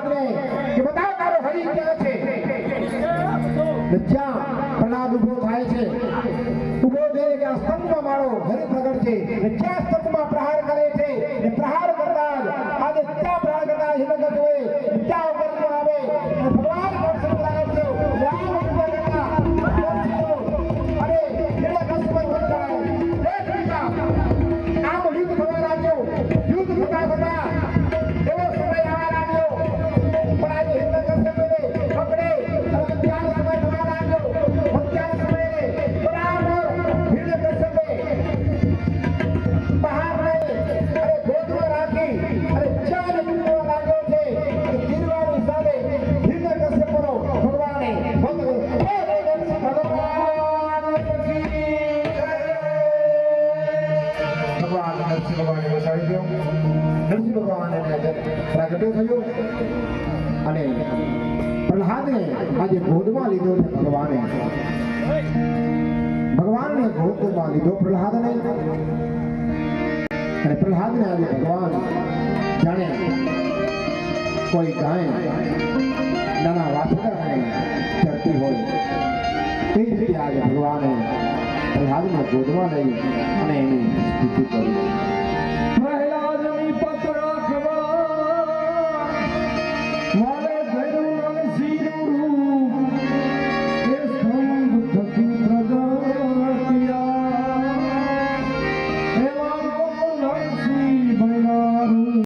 પ્રહલાદને કે બતાવ તારો હરિ ક્યાં છે જ્યાં પ્રહલાદ ઉભો થાય છે ઉભો થઈને કે આ સ્તંભમાં મારો હરિ પ્રગટ છે જ્યાં સ્તંભમાં પ્રહાર કરે છે એ પ્રહાર કરતા જ આજે ત્યાં પ્રહાર કરતા હિંમત હોય ત્યાં ઉપર આવે અને ભગવાન દર્શન કરાવે છે રામ ઉપર કરતા અરે એટલે કસ્મત બંધાય હે કૃષ્ણ આમ યુદ્ધ થવા લાગ્યો યુદ્ધ થતા થતા એવો સમય આવવા લાગ્યો પણ આજે હિંમત કરશે પકડે અને ત્યાં સમય થવા લાગ્યો ત્યાં સમયે બરાબર હિંમત કરશે બહાર નહીં અરે ગોદમાં રાખી અરે ચાલ મૂકવા લાગ્યો છે અને ગીરવાની સાથે હિંમત કરશે પરો ભગવાને ભગવાન નરસિંહ ભગવાને બેસાડી દો નરસિંહ ભગવાને પ્રગટો થયો અને પ્રહલાદને આજે ગોદમાં લીધો છે ભગવાને ગોદમાં લીધો પ્રહલાદને અને પ્રહલાદને આજે ભગવાન જાણે કોઈ ગાય નાના વાછરડાને ચરતી હોય તે રીતે આજે ભગવાને પ્રહલાદને ગોદમાં લઈ અને એની સ્તુતિ કરી